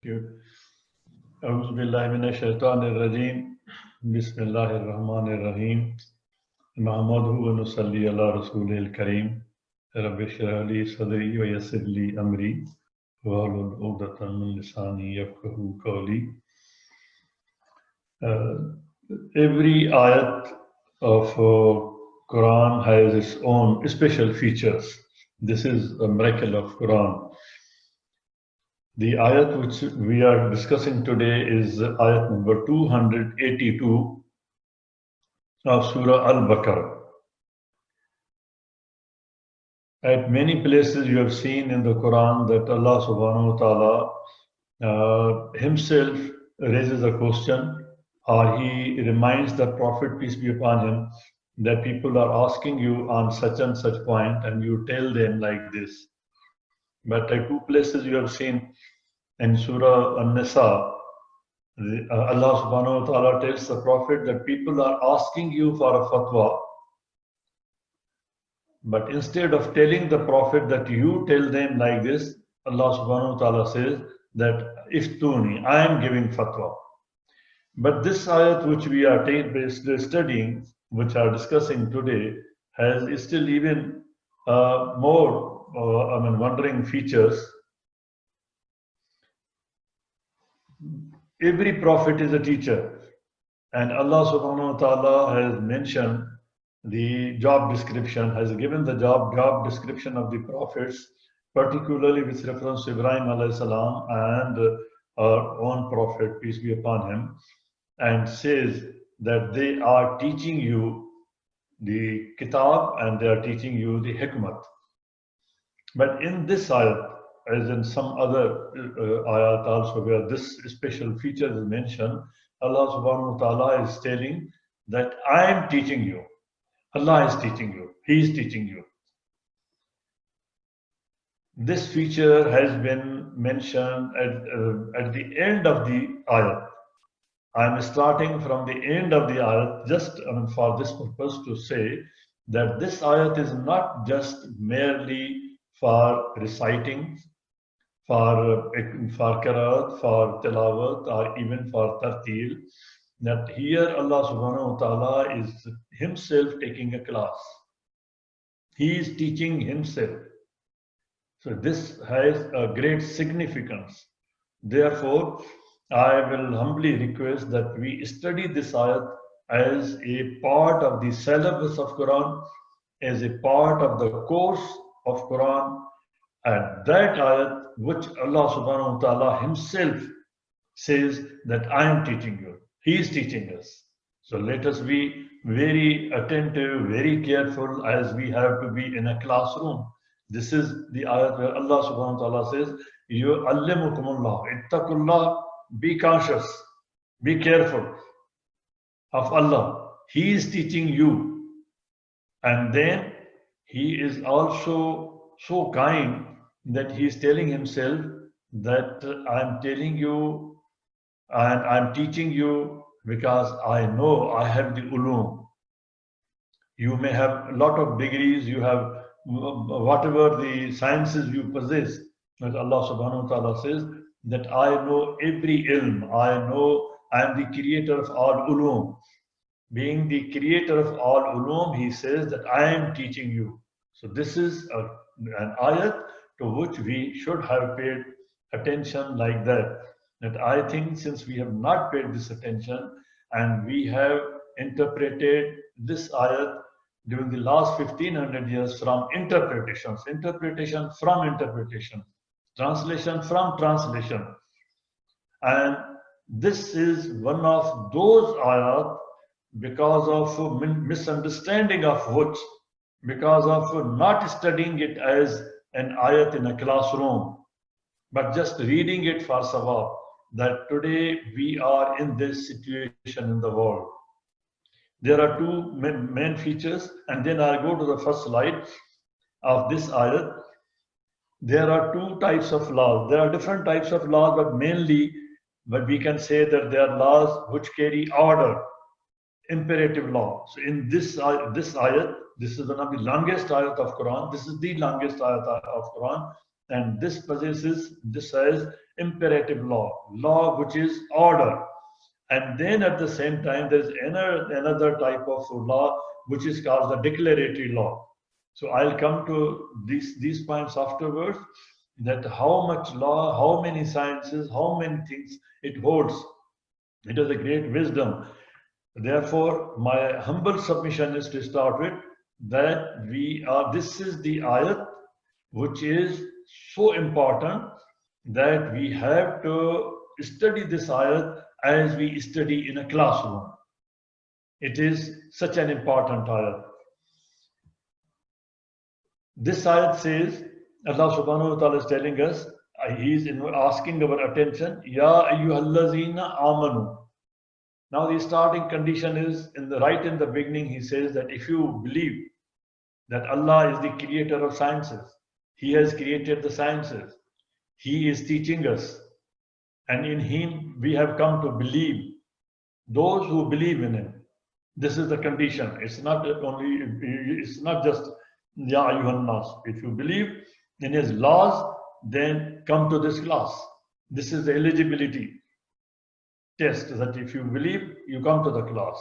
أعوذ بالله من الشيطان الرجيم بسم الله الرحمن الرحيم نحمده ونصلي على رسوله الكريم رب اشرح لي صدري ويسر لي أمري واحلل عقدة من لساني يفقهوا قولي. Every ayat of Quran has its own special features. This is a miracle of Quran. The ayat which we are discussing today is ayat number 282 of Surah Al-Baqarah. At many places you have seen in the Quran that Allah subhanahu wa ta'ala himself raises a question, or he reminds the Prophet, peace be upon him, that people are asking you on such and such point and you tell them like this. But at two places you have seen in Surah An-Nisa, Allah subhanahu wa ta'ala tells the Prophet that people are asking you for a fatwa. But instead of telling the Prophet that you tell them like this, Allah subhanahu wa ta'ala says that iftuni, I am giving fatwa. But this ayat which we are studying, which are discussing today, has still even more wondering features. Every prophet is a teacher, and Allah subhanahu wa ta'ala has mentioned the job description, has given the job description of the prophets, particularly with reference to Ibrahim alayhi salam and our own prophet, peace be upon him, and says that they are teaching you the kitab and they are teaching you the hikmat. But in this ayat, as in some other ayat also where this special feature is mentioned, Allah subhanahu wa ta'ala is telling that I am teaching you. Allah is teaching you. He is teaching you. This feature has been mentioned at the end of the ayat. I am starting from the end of the ayat just for this purpose to say that this ayat is not just merely for reciting, for qiraat, for tilawat, or even for tartil. That here Allah subhanahu wa ta'ala is himself taking a class. He is teaching himself. So this has a great significance. Therefore, I will humbly request that we study this ayat as a part of the syllabus of Quran, as a part of the course of Quran, and that ayat which Allah subhanahu wa ta'ala himself says that I am teaching you. He is teaching us. So let us be very attentive, very careful as we have to be in a classroom. This is the ayat where Allah subhanahu wa ta'ala says, Yu'allimukumullah, ittaqullah, be conscious, be careful of Allah. He is teaching you. And then he is also so kind that he is telling himself that I'm telling you and I'm teaching you because I know I have the ulum. You may have a lot of degrees, you have whatever the sciences you possess. As Allah subhanahu wa ta'ala says that I know every ilm, I know I am the creator of all ulum. Being the creator of all ulum, he says that I am teaching you. So this is an ayat to which we should have paid attention like that. That I think since we have not paid this attention and we have interpreted this ayat during the last 1500 years from interpretation from interpretation, translation from translation. And this is one of those ayat because of misunderstanding of which, because of not studying it as an ayat in a classroom, but just reading it for sawab, that today we are in this situation in the world. There are two main features, and then I'll go to the first slide of this ayat. There are two types of laws. There are different types of laws, but mainly, but we can say that there are laws which carry order, imperative law. So in this ayat, this is one of the longest ayat of Quran. This is the longest ayat of Quran. and this possesses, this has imperative law which is order. And then at the same time, there is another type of law which is called the declaratory law. So I'll come to these points afterwards, that how much law, how many sciences, how many things it holds. It is a great wisdom. Therefore, my humble submission is to start with that this is the ayat which is so important that we have to study this ayat as we study in a classroom. It is such an important ayat. This ayat says, Allah subhanahu wa ta'ala is telling us, He is asking our attention, Ya ayyuhallazina amanu. Now the starting condition is, right in the beginning, He says that if you believe that Allah is the creator of sciences, He has created the sciences, He is teaching us, and in Him we have come to believe. Those who believe in Him, this is the condition. It's not just Ya ayyuhan nas. If you believe in His laws, then come to this class. This is the eligibility test, that if you believe, you come to the class.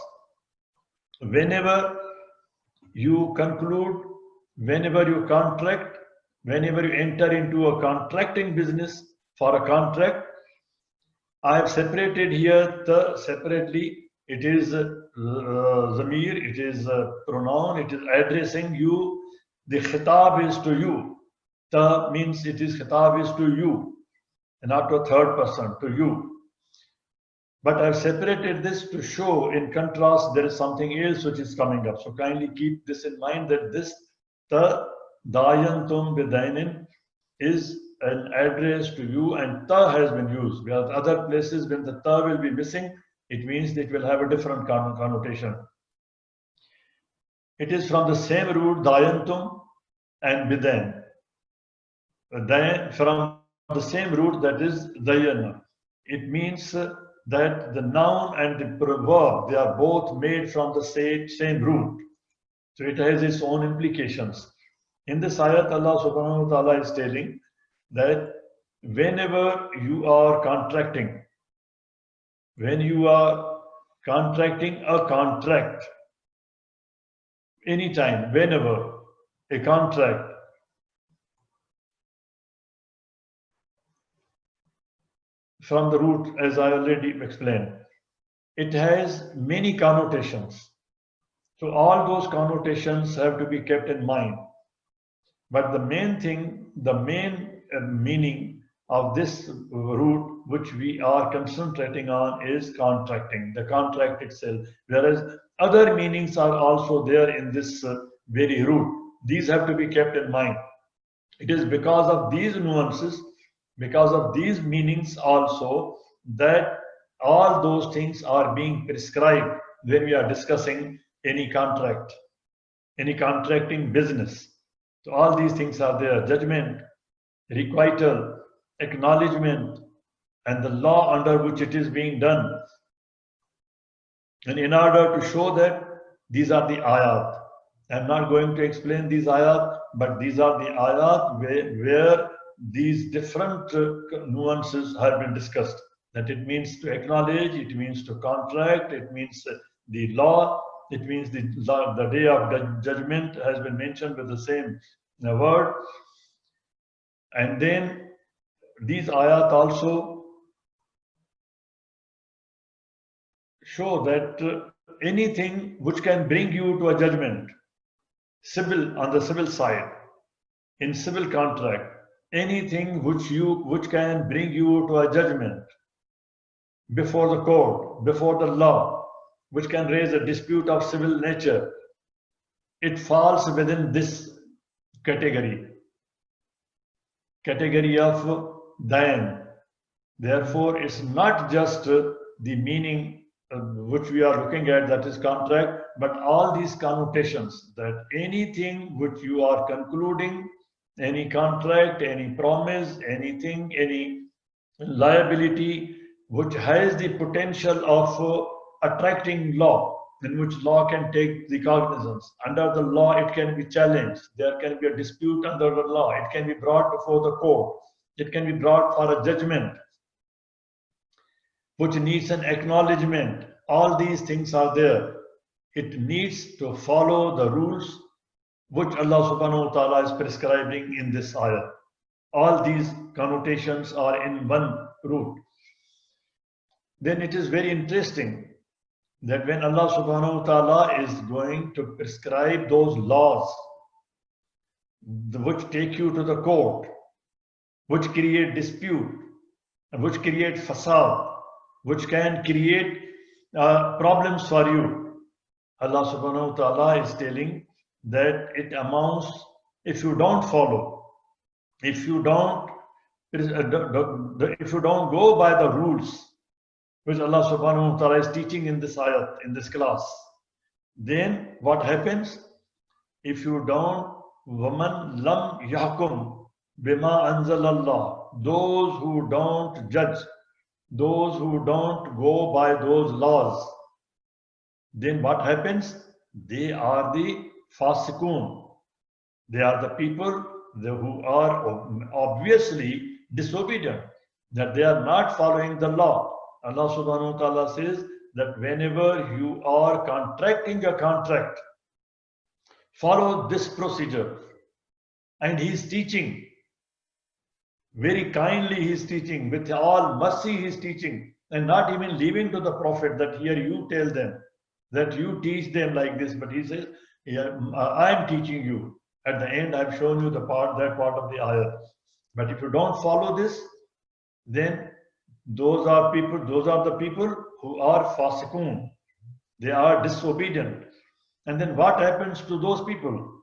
Whenever you conclude, whenever you contract, whenever you enter into a contracting business for a contract, I have separated here separately. It is zamir, it is a pronoun, it is addressing you. The khitab is to you. Ta means it is khitab is to you, and not to a third person, to you. But I've separated this to show, in contrast, there is something else which is coming up. So kindly keep this in mind, that this ta dayantum bidainin is an address to you, and ta has been used. Whereas other places, when the ta will be missing, it means it will have a different connotation. It is from the same root, dayantum and bidain. From the same root, that is dayana. It means that the noun and the verb, they are both made from the same root. So it has its own implications. In this ayat, Allah subhanahu wa ta'ala is telling that whenever you are contracting, when you are contracting a contract, anytime, whenever a contract, from the root, as I already explained, it has many connotations. So all those connotations have to be kept in mind. But the main thing, the main meaning of this root which we are concentrating on is contracting, the contract itself. Whereas other meanings are also there in this very root. These have to be kept in mind. It is because of these nuances, because of these meanings also, that all those things are being prescribed when we are discussing any contract, any contracting business. So all these things are there: judgment, requital, acknowledgement, and the law under which it is being done. And in order to show that, these are the ayat. I'm not going to explain these ayat, but these are the ayat where these different nuances have been discussed. That it means to acknowledge, it means to contract, it means the law, it means the day of judgment has been mentioned with the same word. And then these ayat also show that anything which can bring you to a judgment, civil, on the civil side, in civil contract, anything which can bring you to a judgment before the court, before the law, which can raise a dispute of civil nature, it falls within this category of dayan. Therefore, it's not just the meaning which we are looking at, that is contract, but all these connotations, that anything which you are concluding, any contract, any promise, anything, any liability which has the potential of attracting law, in which law can take the cognizance. Under the law, it can be challenged. There can be a dispute under the law. It can be brought before the court. It can be brought for a judgment, which needs an acknowledgement. All these things are there. It needs to follow the rules which Allah subhanahu wa ta'ala is prescribing in this ayah. All these connotations are in one root. Then it is very interesting that when Allah subhanahu wa ta'ala is going to prescribe those laws which take you to the court, which create dispute, which create fasad, which can create problems for you, Allah subhanahu wa ta'ala is telling that it amounts, if you don't follow, if you don't go by the rules which Allah subhanahu wa ta'ala is teaching in this ayat, in this class, then what happens? If you don't, وَمَنْ لَمْ يَحْكُمْ بِمَا أَنزَلَ اللَّهُ, those who don't judge, those who don't go by those laws, then what happens? They are the fasiqun. They are the people who are obviously disobedient, that they are not following the law. Allah subhanahu wa ta'ala says that whenever you are contracting a contract, follow this procedure. And he is teaching, very kindly he is teaching, with all mercy he is teaching, and not even leaving to the Prophet that here you tell them, that you teach them like this, but he says, yeah, I am teaching you. At the end, I have shown you that part of the ayah. But if you don't follow this, then those are the people who are fasiqun. They are disobedient. And then what happens to those people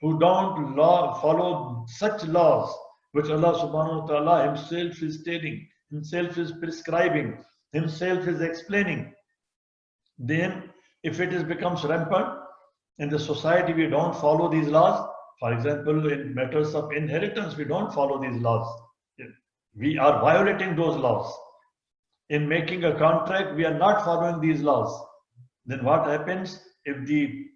who don't follow such laws which Allah subhanahu wa ta'ala himself is stating, himself is prescribing, himself is explaining? Then if it becomes rampant in the society, we don't follow these laws. For example, in matters of inheritance, we don't follow these laws. We are violating those laws. In making a contract, we are not following these laws. Then what happens if the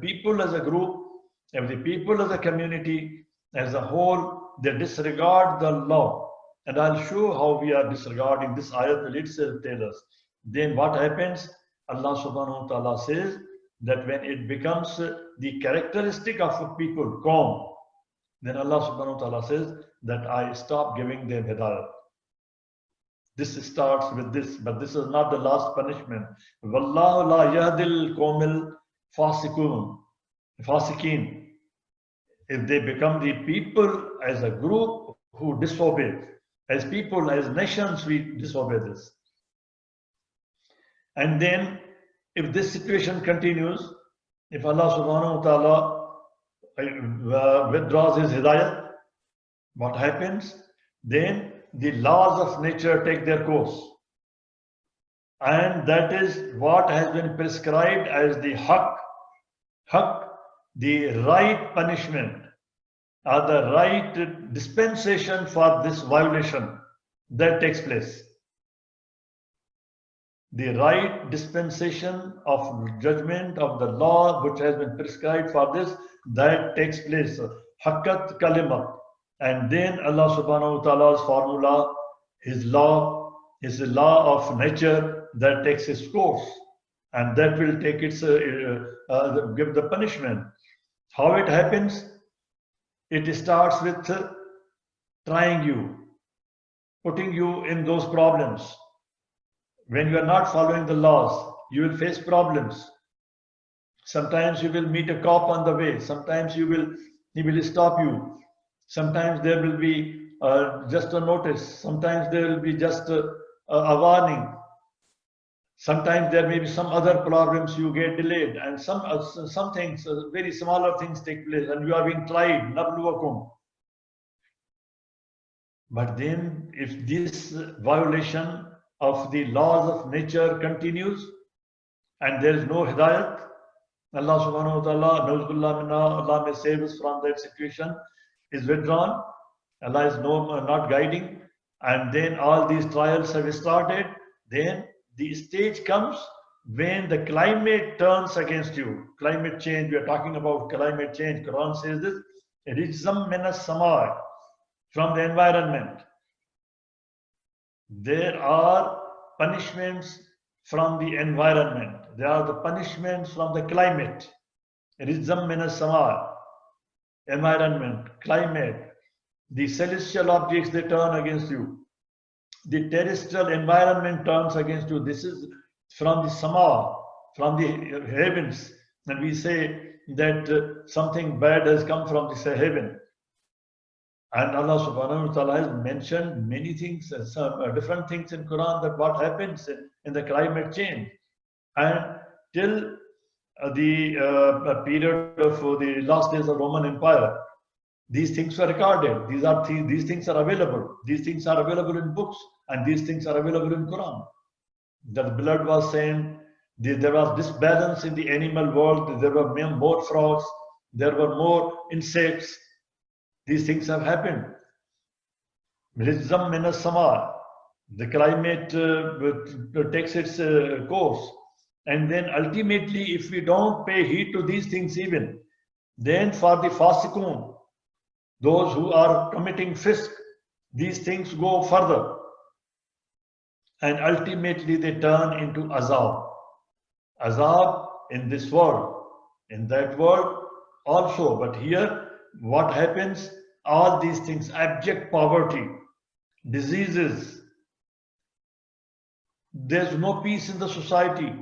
people as a group, if the people as a community, as a whole, they disregard the law? And I'll show how we are disregarding. This ayat will itself tell us. Then what happens? Allah subhanahu wa ta'ala says that when it becomes the characteristic of a people, qawm, then Allah subhanahu wa ta'ala says that I stop giving them hidayah. This starts with this, but this is not the last punishment. Wallahu la yahdil qawmil fasiqeen. If they become the people as a group who disobey, as people, as nations, we disobey this. And then if this situation continues, if Allah subhanahu wa ta'ala withdraws his hidayah, what happens? Then the laws of nature take their course. And that is what has been prescribed as the haqq, the right punishment, or the right dispensation for this violation that takes place. The right dispensation of judgment of the law which has been prescribed for this, that takes place. Haqqat kalimat. And then Allah subhanahu wa ta'ala's formula, his law is a law of nature that takes its course, and that will take its give the punishment. How it happens? It starts with trying you, putting you in those problems. When you are not following the laws, you will face problems. Sometimes you will meet a cop on the way. Sometimes he will stop you. Sometimes there will be just a notice. Sometimes there will be just a warning. Sometimes there may be some other problems, you get delayed, and some things, very smaller things take place, and you are being tried. Nabluwakum. But then, if this violation of the laws of nature continues, and there is no hidayat, Allah subhanahu wa ta'ala, Nauzubillah minna, Allah may save us from that situation, is withdrawn. Allah is not guiding, and then all these trials have started. Then the stage comes when the climate turns against you, climate change, we are talking about climate change. Quran says this, Rijzam minas samai, from the environment. There are punishments from the environment. There are the punishments from the climate. Rijzam minas samai, environment, climate. The celestial objects, they turn against you. The terrestrial environment turns against you. This is from the sama, from the heavens. And we say that something bad has come from this heaven. And Allah subhanahu wa ta'ala has mentioned many things, some different things in Quran, that what happens in the climate change. And till the period of the last days of Roman Empire, these things were recorded. These things are available. These things are available in books, and these things are available in Quran. The blood was saying there was disbalance in the animal world. There were more frogs. There were more insects. These things have happened. Rizam minas sama. The climate takes its course. And then ultimately, if we don't pay heed to these things even, then for the fasikun, those who are committing fisk, these things go further. And ultimately they turn into azab. Azab in this world, in that world also. But here, what happens? All these things, abject poverty, diseases, there's no peace in the society.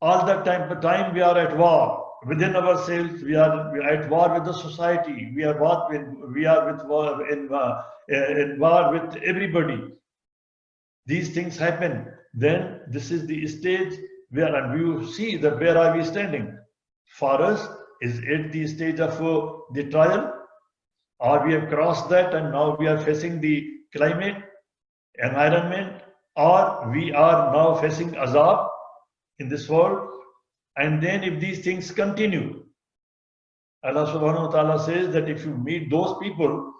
All the time we are at war. Within ourselves, we are at war with the society. We are in war with everybody. These things happen. Then this is the stage where, and you see that where are we standing? For us, is it the stage of the trial, or we have crossed that and now we are facing the climate, environment, or we are now facing azab in this world? And then if these things continue, Allah subhanahu wa ta'ala says that if you meet those people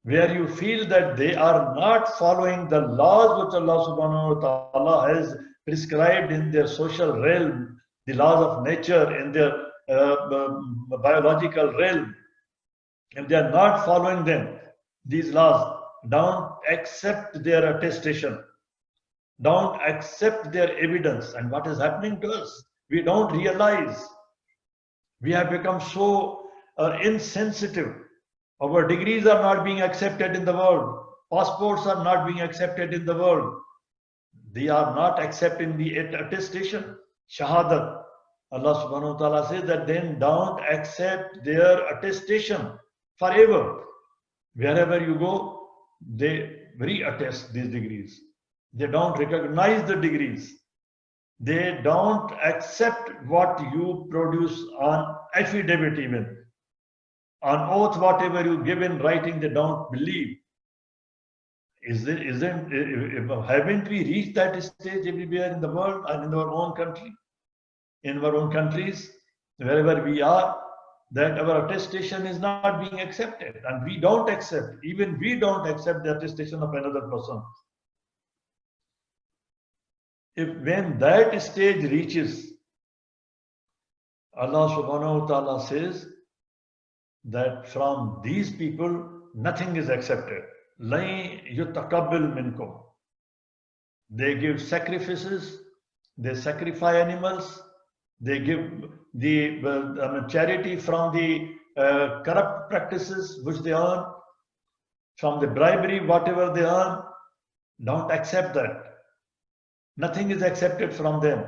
where you feel that they are not following the laws which Allah subhanahu wa ta'ala has prescribed in their social realm, the laws of nature, in their biological realm, if they are not following them, these laws, don't accept their attestation, don't accept their evidence. And what is happening to us? We don't realize. We have become so insensitive. Our degrees are not being accepted in the world. Passports are not being accepted in the world. They are not accepting the attestation, shahadat. Allah subhanahu wa ta'ala says that then don't accept their attestation forever. Wherever you go, they re-attest these degrees. They don't recognize the degrees. They don't accept what you produce on affidavit even. On oath, whatever you give in writing, they don't believe. Haven't we reached that stage everywhere in the world and in our own country? In our own countries, wherever we are, that our attestation is not being accepted, and we don't accept, even we don't accept the attestation of another person. When that stage reaches, Allah subhanahu wa ta'ala says that from these people nothing is accepted. Lai yutaqabbil minkum. They give sacrifices, they sacrifice animals, they give the charity from the corrupt practices which they earn, from the bribery, whatever they earn. Don't accept that. Nothing is accepted from them.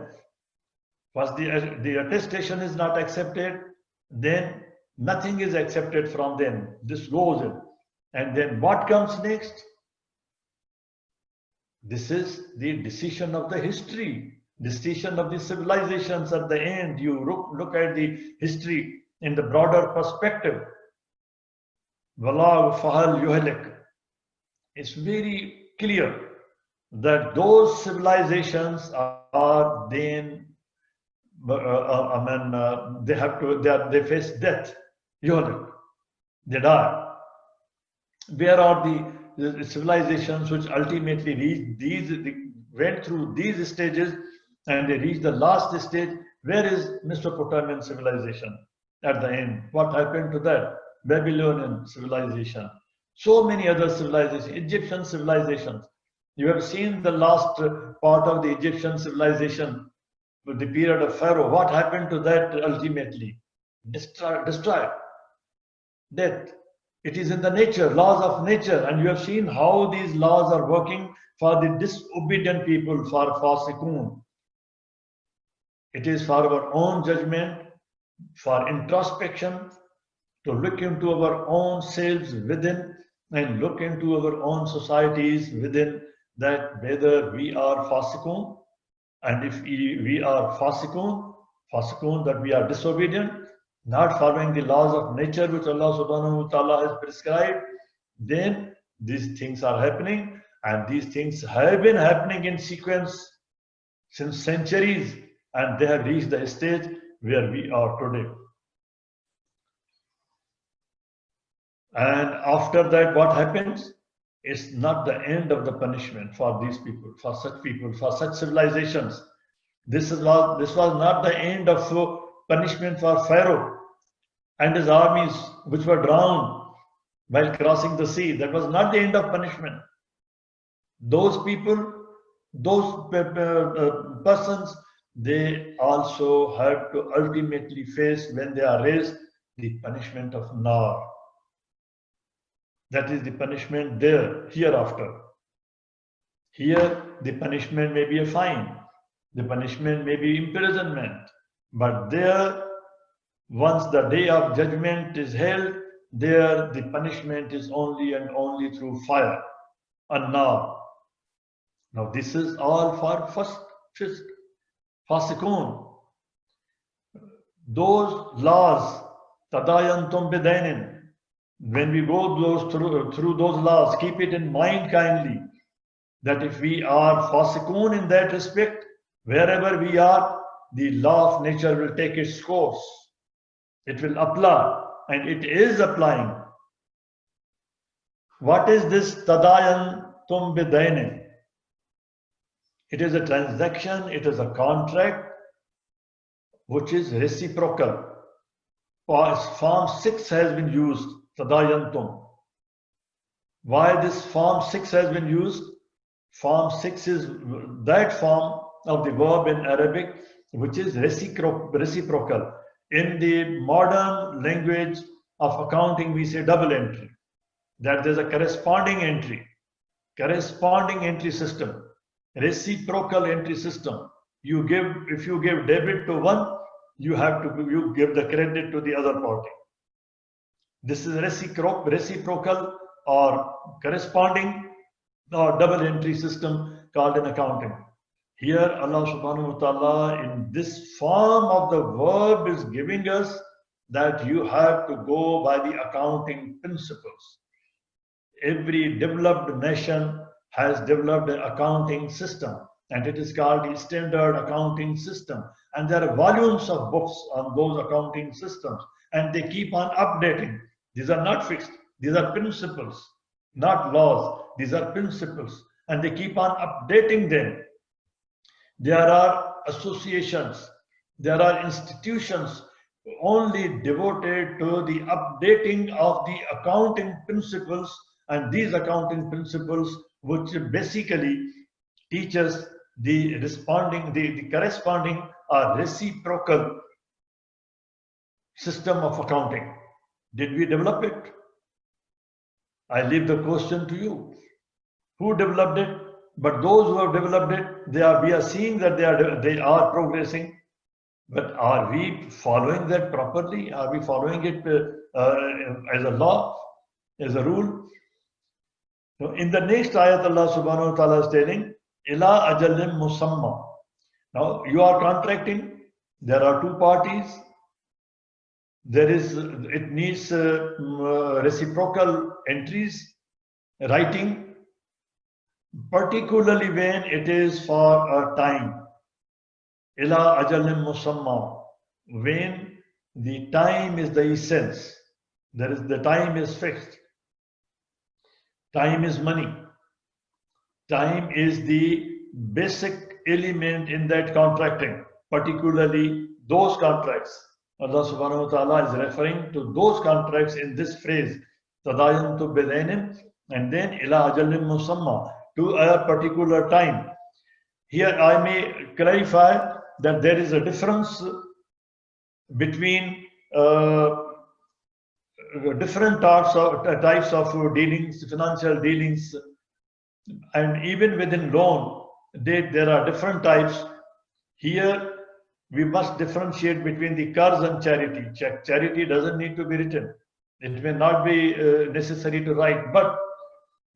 Once the attestation is not accepted, then nothing is accepted from them. This goes in. And then what comes next? This is the decision of the history, decision of the civilizations at the end. You look at the history in the broader perspective. Wallahu fahal yuhlik. It's very clear that those civilizations are then, they face death. They die. Where are the civilizations which ultimately went through these stages and they reach the last stage. Where is Mesopotamian civilization at the end? What happened to that? Babylonian civilization. So many other civilizations, Egyptian civilizations. You have seen the last part of the Egyptian civilization, the period of Pharaoh. What happened to that ultimately? Destroyed. Death. It is in the nature, laws of nature, and you have seen how these laws are working for the disobedient people, for Fasikun. It is for our own judgment, for introspection, to look into our own selves within and look into our own societies within, that whether we are Fasikun, and if we are Fasikun, that we are disobedient, not following the laws of nature which Allah subhanahu wa ta'ala has prescribed, then these things are happening, and these things have been happening in sequence since centuries, and they have reached the stage where we are today. And after that, what happens? It's not the end of the punishment for these people, for such civilizations. This was not the end of punishment for Pharaoh and his armies, which were drowned while crossing the sea. That was not the end of punishment. Those people, those persons, they also have to ultimately face, when they are raised, the punishment of Nar. That is the punishment there, hereafter. Here, the punishment may be a fine, the punishment may be imprisonment, but there, once the day of judgment is held, there the punishment is only and only through fire, an-nar. Now this is all for first Fasikun. Those laws, tadayantum bidainin, when we go through those laws, keep it in mind kindly, that if we are Fasikun in that respect, wherever we are, the law of nature will take its course. It will apply, and it is applying. What is this tadayantum bidainin? It is a transaction, it is a contract which is reciprocal. Form 6 has been used, tadayantum. Why this form 6 has been used? Form 6 is that form of the verb in Arabic which is reciprocal. In the modern language of accounting, we say double entry, that there's a corresponding entry system, reciprocal entry system. If you give debit to one, you give the credit to the other party. This is reciprocal or corresponding or double entry system called in accounting. Here Allah subhanahu wa ta'ala in this form of the verb is giving us that you have to go by the accounting principles. Every developed nation has developed an accounting system, and it is called the standard accounting system. And there are volumes of books on those accounting systems, and they keep on updating. These are not fixed. These are principles, not laws. These are principles, and they keep on updating them. There are associations, there are institutions only devoted to the updating of the accounting principles, and these accounting principles which basically teach us the corresponding or reciprocal system of accounting. Did we develop it? I leave the question to you. Who developed it? But those who have developed it, we are seeing that they are progressing. But are we following that properly? Are we following it as a law, as a rule? So in the next ayat, Allah subhanahu wa ta'ala is telling, Ila ajalim musamma. Now you are contracting. There are two parties. It needs reciprocal entries, writing, particularly when it is for a time. Ila ajalim musamma, when the time is the essence. The time is fixed. Time is money. Time is the basic element in that contracting, particularly those contracts. Allah subhanahu wa ta'ala is referring to those contracts in this phrase, Tadayantu bidainin, and then ila ajalin musamma, to a particular time. Here I may clarify that there is a difference between different types of dealings, financial dealings, and even within loan, there are different types. Here we must differentiate between the qarz and charity. Charity doesn't need to be written. It may not be necessary to write, but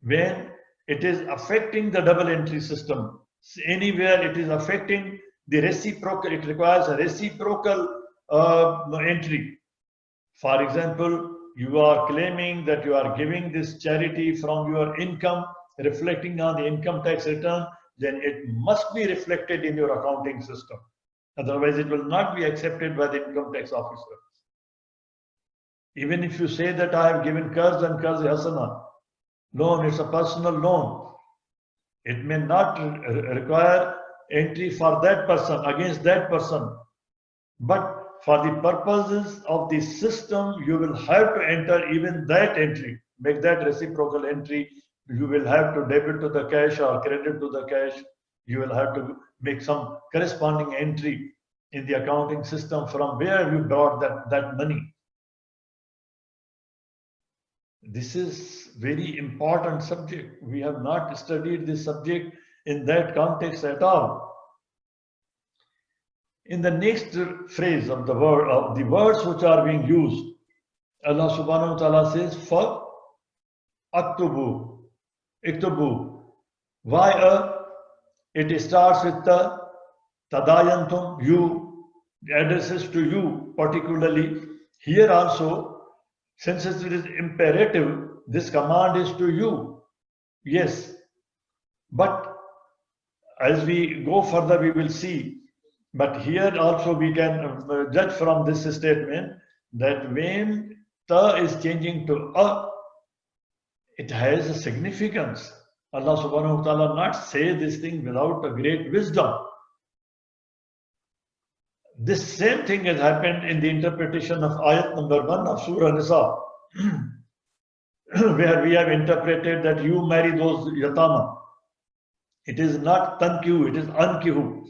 when it is affecting the double entry system, anywhere it is affecting the reciprocal, it requires a reciprocal entry. For example, you are claiming that you are giving this charity from your income, reflecting on the income tax return, then it must be reflected in your accounting system. Otherwise, it will not be accepted by the income tax officer. Even if you say that I have given qarz and qarz hasana, loan, it's a personal loan. It may not require entry for that person, against that person. But for the purposes of the system, you will have to enter even that entry, make that reciprocal entry. You will have to debit to the cash or credit to the cash. You will have to make some corresponding entry in the accounting system from where you brought that money. This is very important subject. We have not studied this subject in that context at all. In the next phrase of the word, of the words which are being used, Allah subhanahu wa ta'ala says, fa aktubu, iktubu. Why it starts with the tadayantum, you, addresses to you particularly. Here also, since it is imperative, this command is to you. Yes. But as we go further, we will see. But here also we can judge from this statement that when ta is changing to a, it has a significance. Allah subhanahu wa ta'ala not say this thing without a great wisdom. This same thing has happened in the interpretation of ayat number 1 of Surah Nisa, where we have interpreted that you marry those yatama. It is not tankihu, it is ankihu.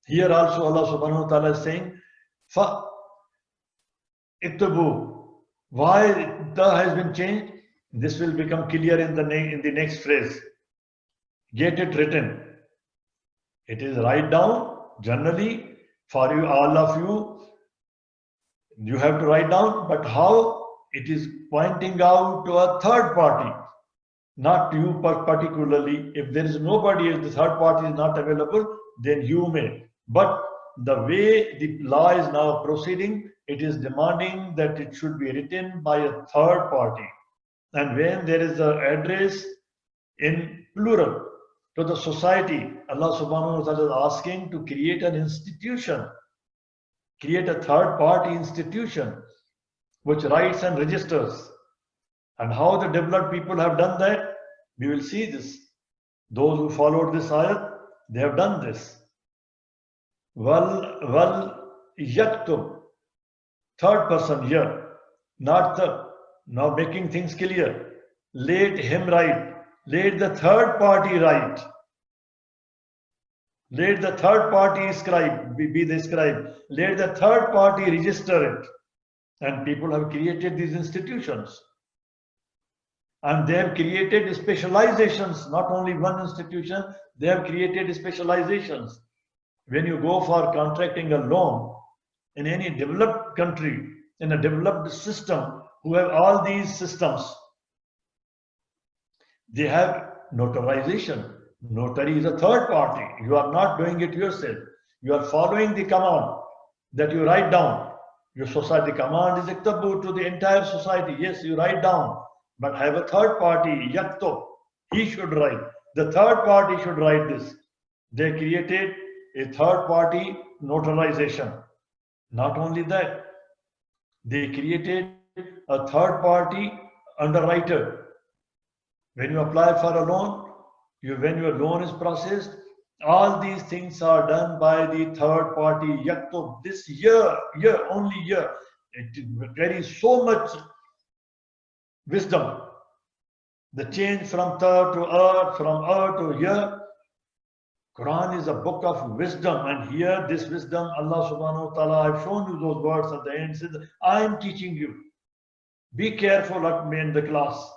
Here also Allah subhanahu wa ta'ala is saying, fa iktubu. Why the has been changed? This will become clear in the next phrase. Get it written. It is write down. Generally, for you, all of you, you have to write down, but how? It is pointing out to a third party, not to you particularly. If there is nobody else, the third party is not available, then you may. But the way the law is now proceeding, it is demanding that it should be written by a third party. And when there is an address in plural to the society, Allah subhanahu wa ta'ala is asking to create an institution, create a third party institution which writes and registers. And how the developed people have done that, we will see this. Those who followed this ayat, they have done this. Wal yaktub, third person here, not the, now making things clear. Let him write, let the third party write. Let the third party scribe be the scribe. Let the third party register it. And people have created these institutions. And they have created specializations, not only one institution, they have created specializations. When you go for contracting a loan in any developed country, in a developed system, who have all these systems, they have notarization. Notary is a third party. You are not doing it yourself. You are following the command that you write down. Your society command is iktabu to the entire society. Yes, you write down, but have a third party, yaktub. He should write. The third party should write this. They created a third party notarization. Not only that, they created a third party underwriter. When you apply for a loan, when your loan is processed, All these things are done by the third party. Yaktub, this year, only year, it carries so much wisdom. The change from third to earth, from earth to here. Quran is a book of wisdom, and here this wisdom, Allah subhanahu wa ta'ala, I've shown you those words at the end, says, I am teaching you. Be careful at me in the class.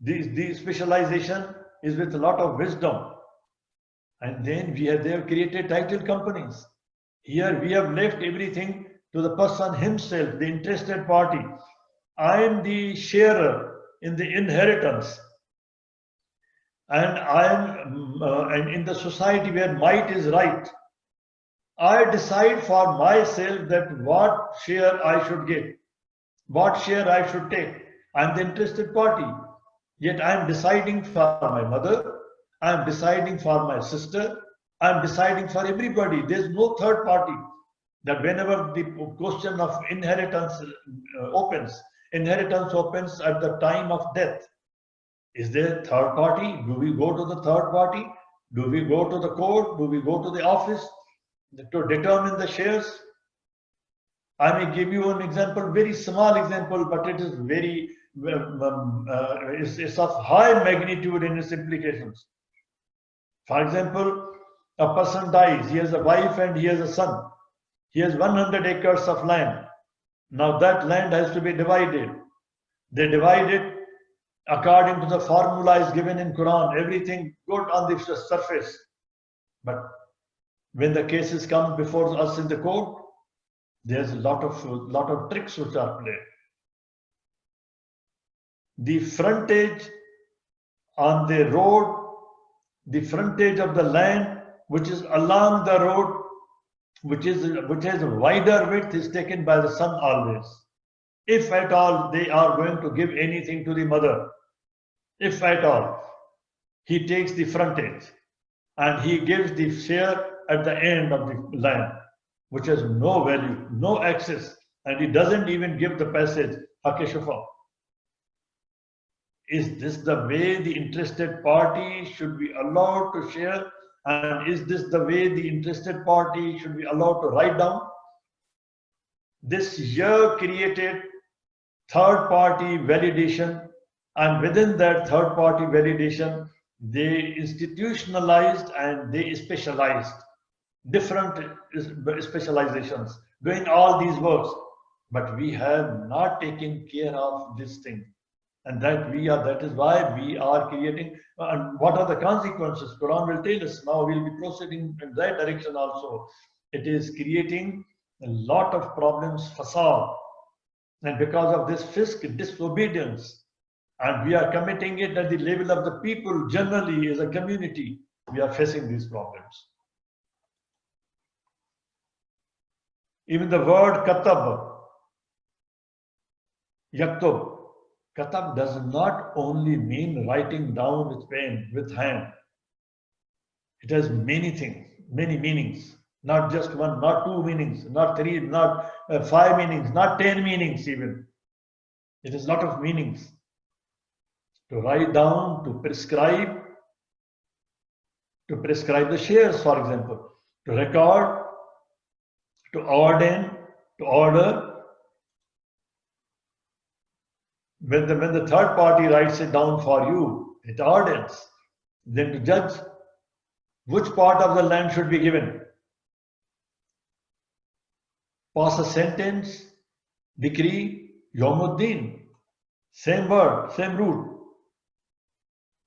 The specialization is with a lot of wisdom. And then they have created title companies. Here we have left everything to the person himself, the interested party. I am the sharer in the inheritance. And I am and in the society where might is right. I decide for myself that what share I should get, what share I should take. I am the interested party. Yet I am deciding for my mother, I am deciding for my sister, I am deciding for everybody. There is no third party. That whenever the question of inheritance opens at the time of death. Is there third party? Do we go to the third party? Do we go to the court? Do we go to the office to determine the shares? I may give you an example, very small example, but it is very, it's of high magnitude in its implications. For example, a person dies, he has a wife and he has a son. He has 100 acres of land. Now that land has to be divided. They divide it according to the formulas given in Quran, everything good on the surface. But when the cases come before us in the court, there's a lot of tricks which are played. The frontage on the road, the frontage of the land which is along the road, which has a wider width, is taken by the son always. If at all they are going to give anything to the mother, if at all, he takes the frontage and he gives the share at the end of the land, which has no value, no access, and he doesn't even give the passage, Haqq Shufa. Is this the way the interested party should be allowed to share? And is this the way the interested party should be allowed to write down? This year created third party validation, and within that third party validation, they institutionalized and they specialized different specializations, doing all these works. But we have not taken care of this thing. And that is why we are creating, and what are the consequences? Quran will tell us. Now we'll be proceeding in that direction also. It is creating a lot of problems, fasad. And because of this fisk, disobedience, and we are committing it at the level of the people generally as a community, we are facing these problems. Even the word katab, yaktub, katab does not only mean writing down with pen, with hand. It has many things, many meanings. Not just one, not two meanings, not three, not 5 meanings, not 10 meanings even. It has a lot of meanings. To write down, to prescribe the shares, for example, to record, to ordain, to order. When the third party writes it down for you, it orders. Then to judge which part of the land should be given. Pass a sentence, decree, Yawmuddin. Same word, same root.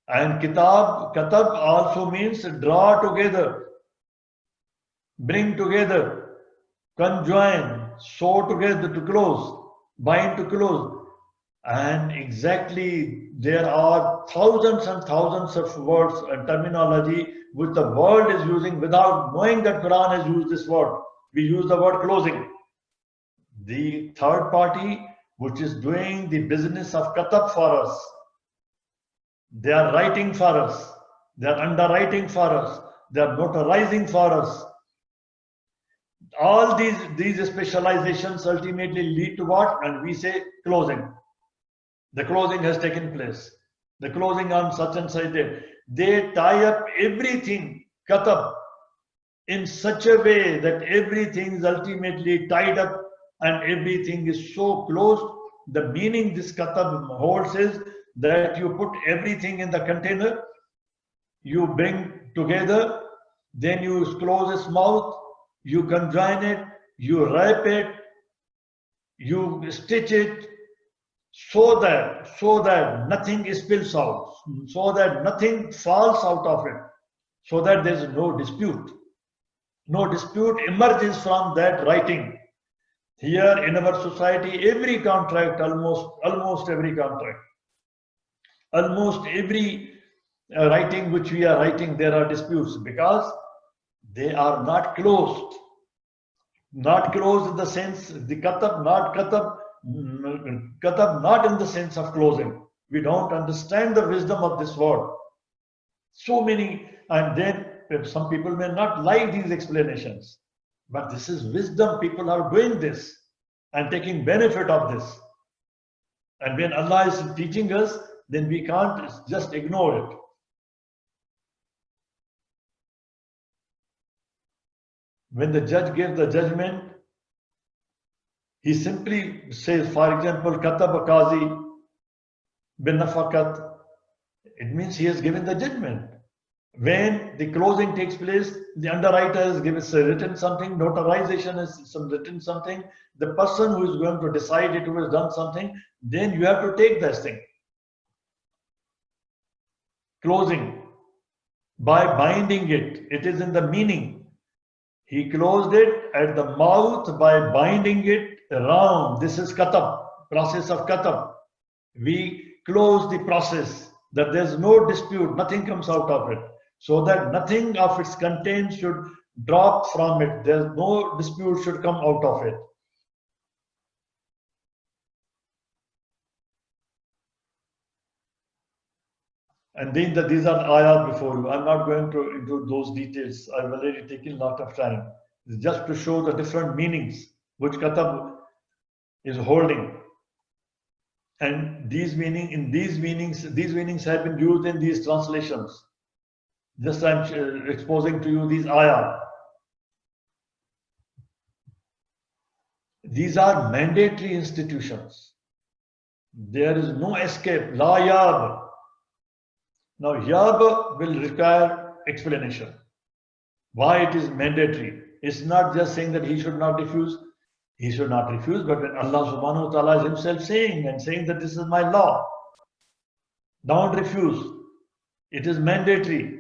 And katab also means draw together, bring together, conjoin, sew together to close, bind to close. And exactly there are thousands and thousands of words and terminology which the world is using without knowing that Quran has used this word. We use the word closing. The third party which is doing the business of katab for us, they are writing for us, they are underwriting for us, they are notarizing for us. All these specializations ultimately lead to what? And we say closing. The closing has taken place. The closing on such and such day. they tie up everything, katab, in such a way that everything is ultimately tied up and everything is so closed. The meaning this katab holds is that you put everything in the container, you bring together, then you close its mouth, you conjoin it, you wrap it, you stitch it, so that nothing spills out, so that nothing falls out of it, so that there is no dispute. No dispute emerges from that writing. Here in our society, every contract, almost every contract, almost every writing which we are writing, there are disputes because they are not closed. Not closed in the sense, the katab, katab not in the sense of closing. We don't understand the wisdom of this word. So many, and then some people may not like these explanations, but this is wisdom. People are doing this and taking benefit of this. And when Allah is teaching us, then we can't just ignore it. When the judge gives the judgment, he simply says, for example, Katab Qazi bin Nafakat, it means he has given the judgment. When the closing takes place, the underwriter has written something, notarization has written something, the person who is going to decide it, who has done something, then you have to take this thing. Closing, by binding it, it is in the meaning. He closed it at the mouth by binding it around. This is katab, process of katab. We close the process, that there's no dispute, nothing comes out of it, so that nothing of its content should drop from it. There's no dispute should come out of it. And then these are ayat before you. I'm not going to into those details. I've already taken a lot of time. It's just to show the different meanings which katab is holding. And these meanings have been used in these translations. Just I'm exposing to you these ayat. These are mandatory institutions. There is no escape. La yab. Now, yab will require explanation. Why it is mandatory? It's not just saying that he should not refuse. He should not refuse, but when Allah subhanahu wa ta'ala is himself saying that this is my law, don't refuse. It is mandatory.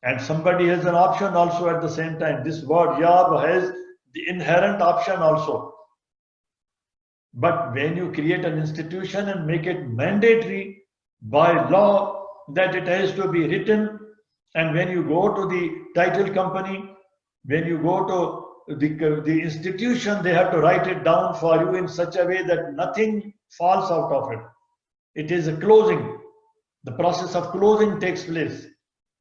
And somebody has an option also at the same time. This word yab has the inherent option also. But when you create an institution and make it mandatory by law, that it has to be written, and when you go to the title company, when you go to the institution, they have to write it down for you in such a way that nothing falls out of it. It is a closing. The process of closing takes place.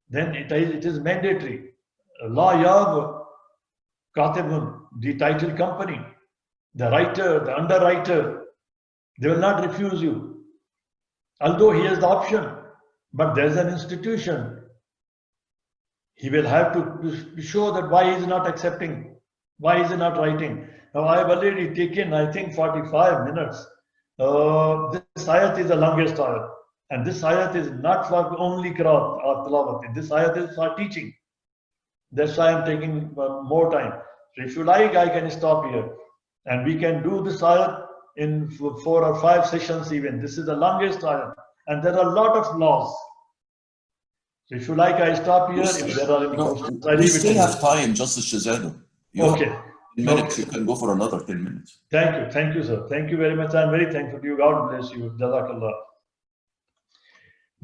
Then it is mandatory. La yab katibun, the title company, the writer, the underwriter, they will not refuse you. Although he has the option, but there's an institution. He will have to show that why he is not accepting, why is he not writing. Now I've already taken, I think, 45 minutes. This ayat is the longest ayat. And this ayat is not for only qiraat or tilawat. This ayat is for teaching. That's why I'm taking more time. So if you like, I can stop here. And we can do this ayat in 4 or 5 sessions even. This is the longest ayat. And there are a lot of laws. So if you like, I stop here. If there are any questions, we still have time, Justice Shehzado. Okay. 10 minutes, you can go for another 10 minutes. Thank you, sir. Thank you very much. I'm very thankful to you. God bless you. Jazakallah.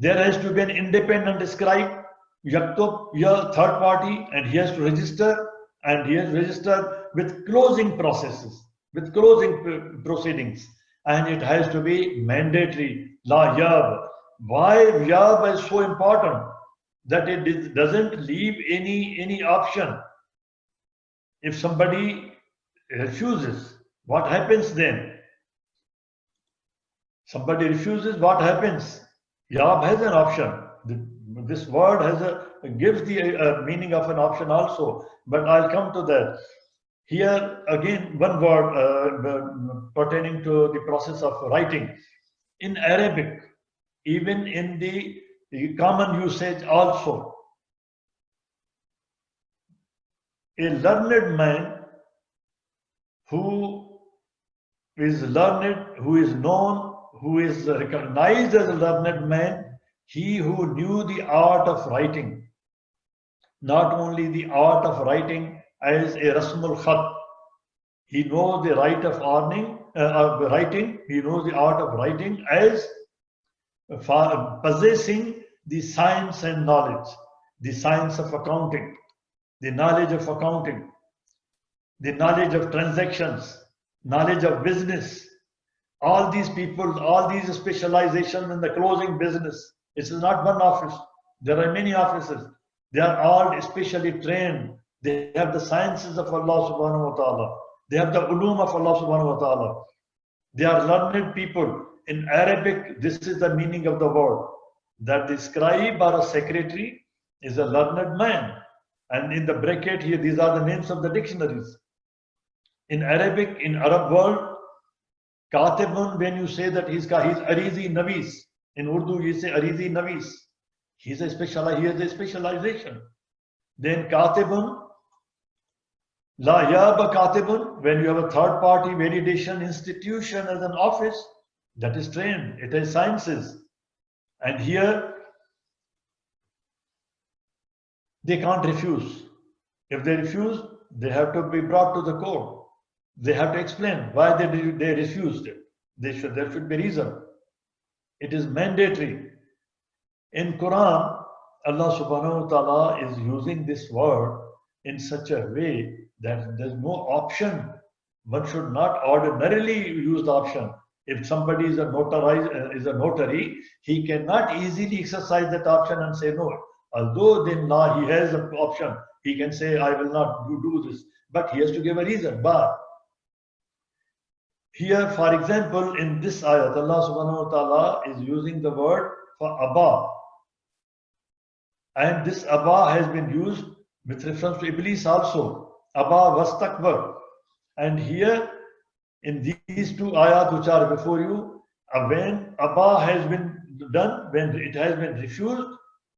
There has to be an independent scribe, yaktub, your third party, and he has to register, and he has registered with closing processes, with closing proceedings, and it has to be mandatory. La yab. Why yab is so important? That it doesn't leave any option. If somebody refuses, what happens then? Somebody refuses, what happens? Yab has an option. this word gives the meaning of an option also, but I'll come to that. Here again, one word pertaining to the process of writing. In Arabic, even in the common usage also, a learned man who is learned, who is known, who is recognized as a learned man, he who knew the art of writing, not only the art of writing as a rasmul khat, he knows the right of writing, he knows the art of writing as possessing the science and knowledge, the science of accounting, the knowledge of accounting, the knowledge of transactions, knowledge of business. All these people, all these specializations in the closing business. It is not one office. There are many offices. They are all specially trained. They have the sciences of Allah subhanahu wa ta'ala. They have the ulum of Allah subhanahu wa ta'ala. They are learned people. In Arabic, this is the meaning of the word. That the scribe or a secretary is a learned man. And in the bracket here, these are the names of the dictionaries. In Arabic, in Arab world, Katibun, when you say that he's Arizi Navis, in Urdu you say Arizi Navis. He has a specialization. Then Katibun, La Yaba Katibun, when you have a third party validation institution as an office, that is trained, it is sciences. And here, they can't refuse. If they refuse, they have to be brought to the court. They have to explain why they refused it. There should be reason. It is mandatory. In Quran, Allah subhanahu wa ta'ala is using this word in such a way that there's no option. One should not ordinarily use the option. If somebody is a notary, he cannot easily exercise that option and say no. Although in law he has an option, he can say, I will not do this. But he has to give a reason. But here, for example, in this ayat, Allah subhanahu wa ta'ala is using the word for Abba. And this Abba has been used with reference to Iblis also. Abba wastakbar. And here, in these two ayat which are before you, when Abba has been done, when it has been refused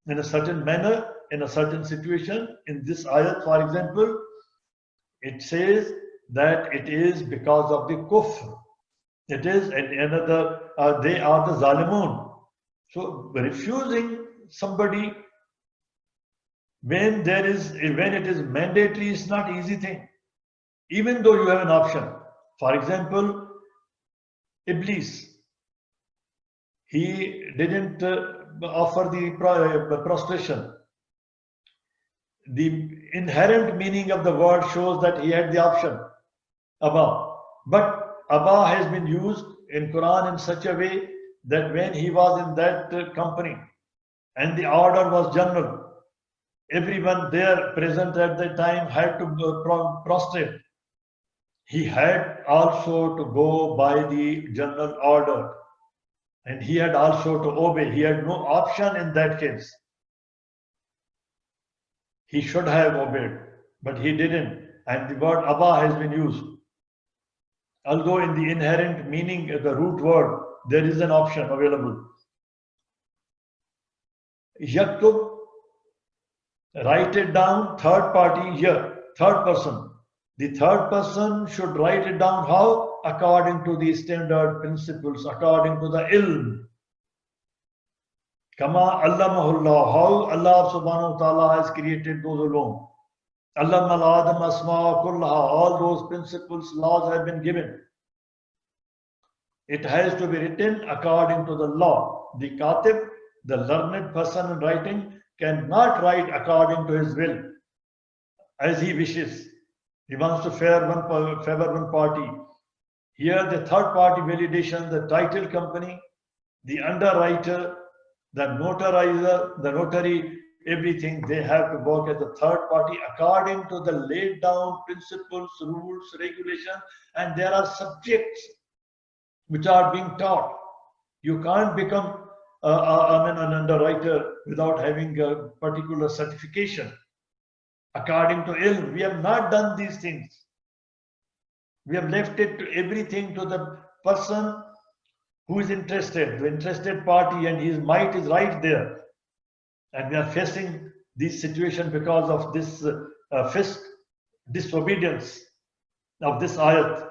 in a certain manner, in a certain situation, in this ayat, for example, it says that it is because of the kufr. It is another, they are the zalimun. So refusing somebody when it is mandatory, it's not an easy thing. Even though you have an option. For example, Iblis, he didn't offer the prostration. The inherent meaning of the word shows that he had the option, Abba. But Abba has been used in Quran in such a way that when he was in that company and the order was general, everyone there present at that time had to prostrate. He had also to go by the general order, and he had also to obey. He had no option in that case. He should have obeyed, but he didn't. And the word Abba has been used. Although in the inherent meaning, the root word, there is an option available. Yaktub, write it down, third party here, third person. The third person should write it down how? According to the standard principles, according to the ilm. Kama allamahullah, how Allah subhanahu wa ta'ala has created those ulum. Allam al-Adam asma kullaha, all those principles, laws have been given. It has to be written according to the law. The katib, the learned person in writing, cannot write according to his will, as he wishes. He wants to favor one party. Here the third party validation, the title company, the underwriter, the notarizer, the notary, everything, they have to work as a third party according to the laid down principles, rules, regulations, and there are subjects which are being taught. You can't become an underwriter without having a particular certification. According to ilm, we have not done these things. We have left it to everything to the person who is interested, the interested party, and his might is right there. And we are facing this situation because of this disobedience of this ayat.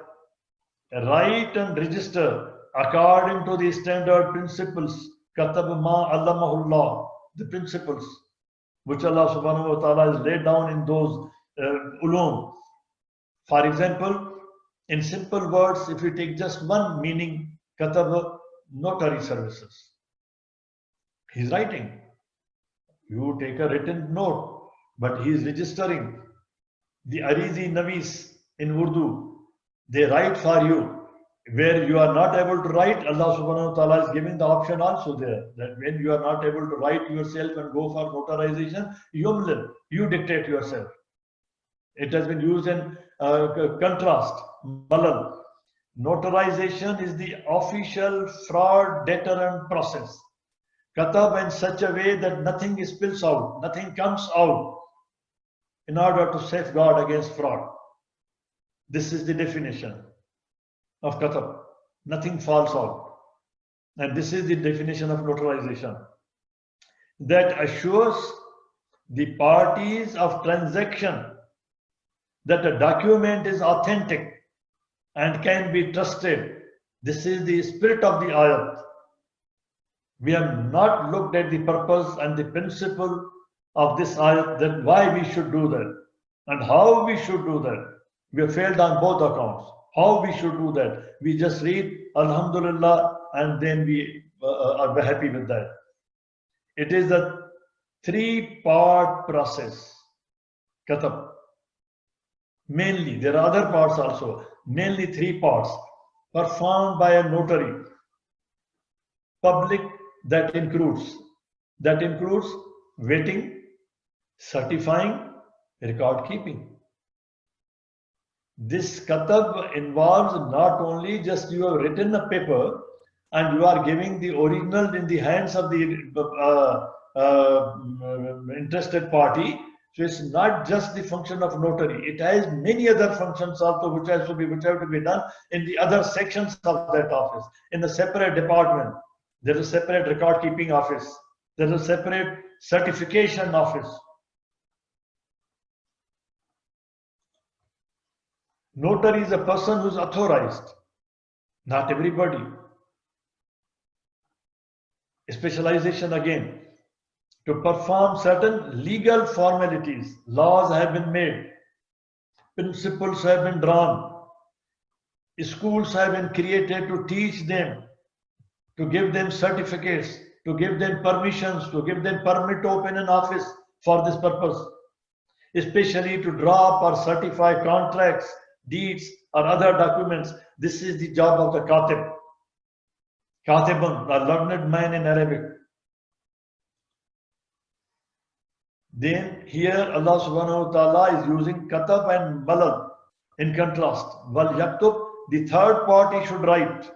Write and register according to the standard principles, katab ma allamahullah, the principles which Allah subhanahu wa ta'ala has laid down in those ulum. For example, in simple words, if you take just one meaning, katab, notary services. He's writing. You take a written note, but he is registering. The Arizi Navis in Urdu, they write for you. Where you are not able to write, Allah subhanahu wa ta'ala is giving the option also there, that when you are not able to write yourself and go for notarization, you dictate yourself. It has been used in contrast, malal. Notarization is the official fraud deterrent process. Katab in such a way that nothing spills out, nothing comes out in order to safeguard against fraud. This is the definition of katab. Nothing falls out. And this is the definition of notarization. That assures the parties of transaction that a document is authentic and can be trusted. This is the spirit of the ayat. We have not looked at the purpose and the principle of this ayat, that why we should do that and how we should do that. We have failed on both accounts. How we should do that? We just read Alhamdulillah and then we are happy with that. It is a three-part process. Katab. Mainly, there are other parts also. Mainly three parts performed by a notary. Public, that includes waiting, certifying, record keeping. This katab involves not only just you have written a paper and you are giving the original in the hands of the interested party. So it's not just the function of notary. It has many other functions also which have to be done in the other sections of that office. In a separate department, there is a separate record keeping office. There is a separate certification office. Notary is a person who is authorized. Not everybody. Specialization again. To perform certain legal formalities. Laws have been made. Principles have been drawn. Schools have been created to teach them, to give them certificates, to give them permissions, to give them permit to open an office for this purpose. Especially to draw up or certify contracts, deeds, or other documents. This is the job of the katib. Katibun, a learned man in Arabic. Then here Allah subhanahu wa ta'ala is using katab and malal in contrast. Wal yaktub, the third party should write.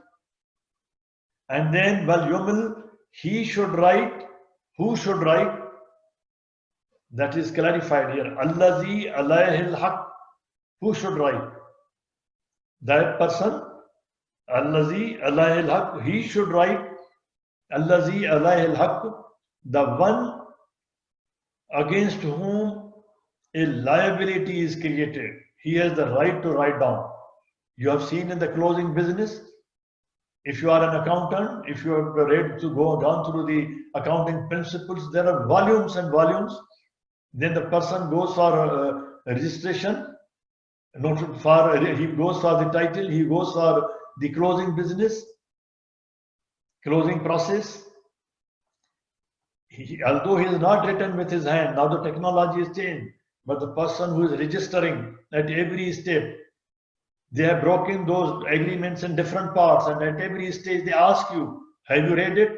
And then wal yumil, he should write. Who should write? That is clarified here. Allazi alayhil haq. Who should write? That person. Allazi alayhil haq. He should write. Allazi alayhil haq. The one against whom a liability is created. He has the right to write down. You have seen in the closing business, if you are an accountant, if you are ready to go down through the accounting principles, there are volumes and volumes. Then the person goes for registration, he goes for the title, he goes for the closing business, closing process. Although he is not written with his hand, now the technology is changed, but the person who is registering at every step, they have broken those agreements in different parts, and at every stage they ask you, have you read it?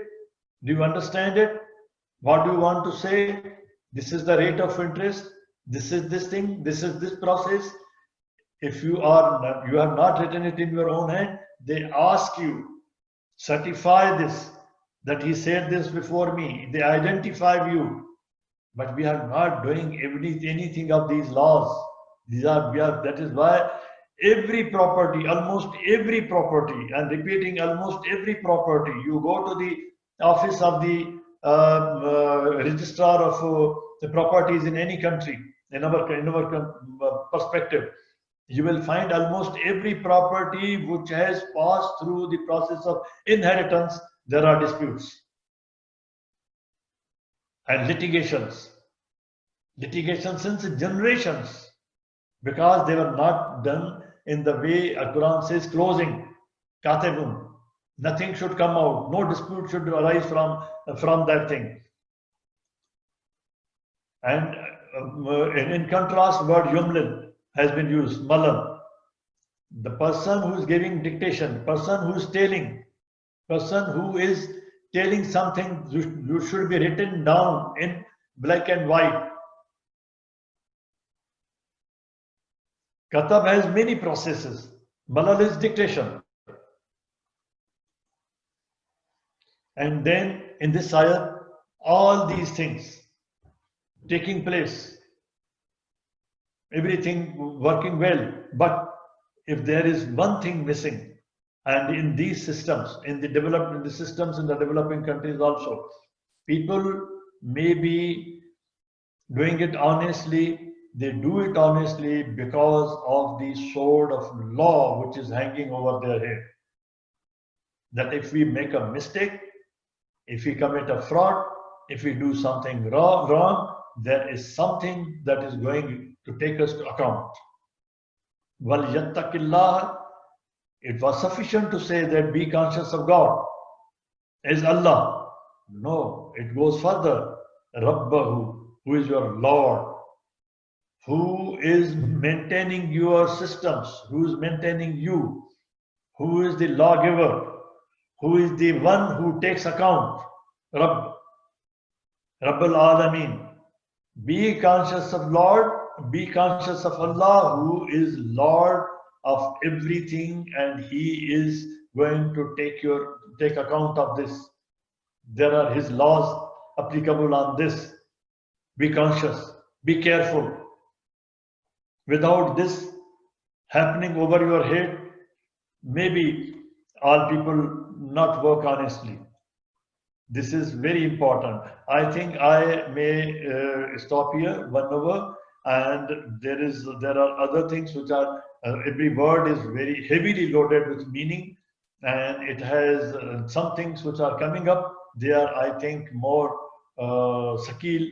Do you understand it? What do you want to say? This is the rate of interest. This is this thing. This is this process. If you have not written it in your own hand, they ask you, certify this, that he said this before me. They identify you, but we are not doing anything of these laws. That is why every property, almost every property, and repeating almost every property, you go to the office of the registrar of the properties in any country, in our perspective, you will find almost every property which has passed through the process of inheritance, there are disputes and litigations since generations, because they were not done in the way Quran says, closing, katibun. Nothing should come out, no dispute should arise from that thing. And in contrast, word yumlil has been used, malam. The person who is giving dictation, person who is telling, person who is telling something, you should be written down in black and white. Katab has many processes. Malal is dictation. And then in this ayat, all these things taking place, everything working well. But if there is one thing missing, and in these systems, in the developing countries also, people may be doing it honestly. They do it honestly because of the sword of law which is hanging over their head. That if we make a mistake, if we commit a fraud, if we do something wrong, there is something that is going to take us to account. وَلْيَتَّقِ It was sufficient to say that be conscious of God as Allah. No, it goes further. Rabbahu, who is your Lord, who is maintaining your systems, who is maintaining you, who is the lawgiver, who is the one who takes account. Rabb, Rabbul Alameen. Be conscious of Lord, be conscious of Allah, who is Lord of everything, and He is going to take account of this. There are His laws applicable on this. Be conscious, be careful. Without this happening over your head, maybe all people not work honestly. This is very important. I think I may stop here, 1 hour, and there are other things which are, every word is very heavily loaded with meaning, and it has some things which are coming up. They are, I think, more sakil,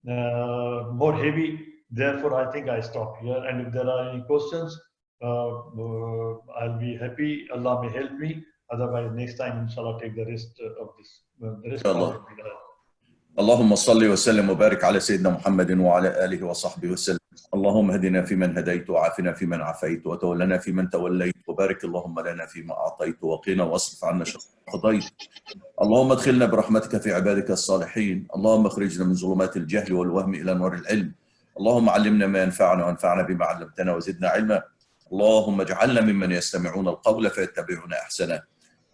more heavy. Therefore, I think I stop here. And if there are any questions, I'll be happy. Allah may help me. Otherwise, next time, inshallah, take the rest of this. The rest of it. اللهم صل وسلم وبارك على سيدنا محمد وعلى آله وصحبه وسلم. اللهم اهدنا فيمن هديت وعافنا فيمن عافيت وتولنا فيمن توليت وبارك اللهم لنا فيما أعطيت وقنا واصرف عنا شر ما قضيت. اللهم ادخلنا برحمتك في عبادك الصالحين. اللهم اخرجنا من ظلمات الجهل والوهم إلى نور العلم. اللهم علمنا ما ينفعنا وانفعنا بما علمتنا وزدنا علما. اللهم اجعلنا ممن يستمعون القول فيتبعون أحسنه.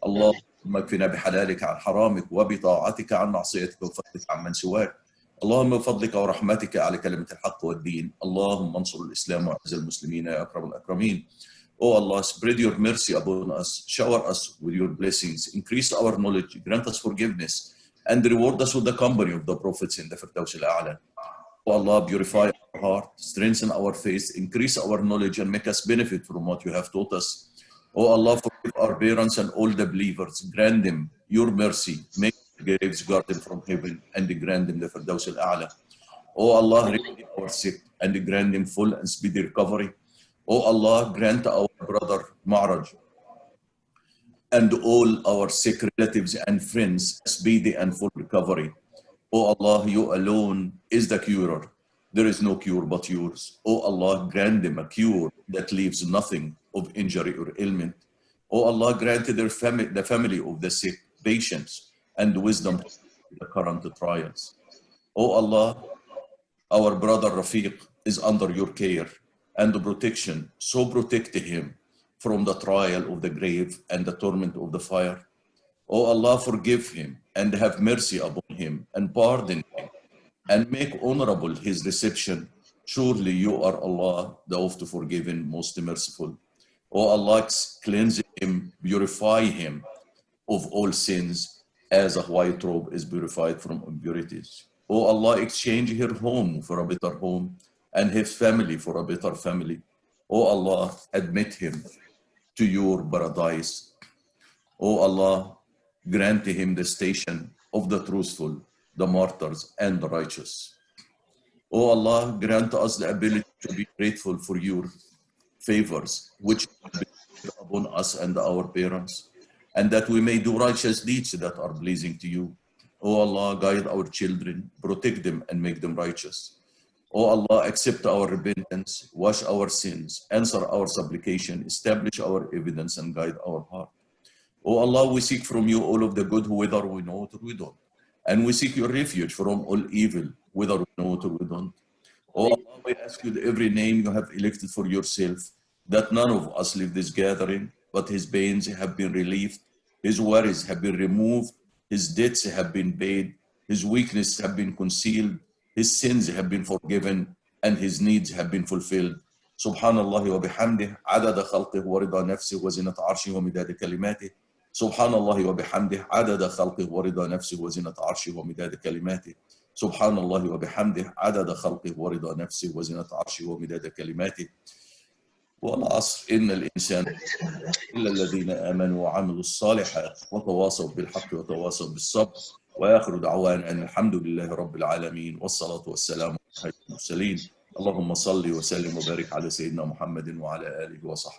اللهم اكفنا بحلالك عن حرامك وبطاعتك عن معصيتك وفضلك عن من سواك. اللهم بفضلك ورحمتك على كلمة الحق والدين. اللهم انصر الإسلام وأعز المسلمين يا أكرم الأكرمين. Oh Allah, spread your mercy upon us, shower us with your blessings, increase our knowledge, grant us forgiveness, and reward us with the company of the prophets in the Firdaus al-A'la. Oh Allah, purify our heart, strengthen our faith, increase our knowledge, and make us benefit from what you have taught us. Oh Allah, forgive our parents and all the believers, grant them your mercy, make their graves guarded from heaven, and grant them the Firdaus al-A'la. Oh Allah, relieve our sick and grant them full and speedy recovery. Oh Allah, grant our brother Ma'raj and all our sick relatives and friends speedy and full recovery. Oh Allah, you alone is the curer. There is no cure but yours. Oh Allah, grant them a cure that leaves nothing of injury or ailment. Oh Allah, grant the family of the sick patience and wisdom in the current trials. Oh Allah, our brother Rafiq is under your care and protection, so protect him from the trial of the grave and the torment of the fire. O Allah, forgive him and have mercy upon him and pardon him and make honorable his reception. Surely you are Allah, the oft forgiven, most merciful. O Allah, cleanse him, purify him of all sins, as a white robe is purified from impurities. O Allah, exchange her home for a better home and his family for a better family. O Allah, admit him to your paradise. O Allah, grant him the station of the truthful, the martyrs, and the righteous. O Allah, grant us the ability to be grateful for your favors, which be upon us and our parents, and that we may do righteous deeds that are pleasing to you. O Allah, guide our children, protect them, and make them righteous. O Allah, accept our repentance, wash our sins, answer our supplication, establish our evidence, and guide our heart. O Allah, we seek from you all of the good, whether we know it or we don't. And we seek your refuge from all evil, whether we know it or we don't. O Allah, we ask you every name you have elected for yourself, that none of us leave this gathering, but his pains have been relieved, his worries have been removed, his debts have been paid, his weaknesses have been concealed, his sins have been forgiven, and his needs have been fulfilled. Subhanallah wa bihamdih, adada khalqih wa rida nafsih wa zinat arshih wa midada kalimatih. Subhanallah wa bihamdih, adada khalqih wa rida nafsih wa zinat arshih wa midada kalimatih. Subhanallah wa bihamdih, adada khalqih wa rida nafsih wa zinat arshih wa midada kalimatih. والعصر إن الإنسان إلا الذين آمنوا وعملوا الصالحات وتواصوا بالحق وتواصوا بالصبر وآخر دعوانا أن الحمد لله رب العالمين والصلاة والسلام على المرسلين. اللهم صل وسلم وبارك على سيدنا محمد وعلى آله وصحبه.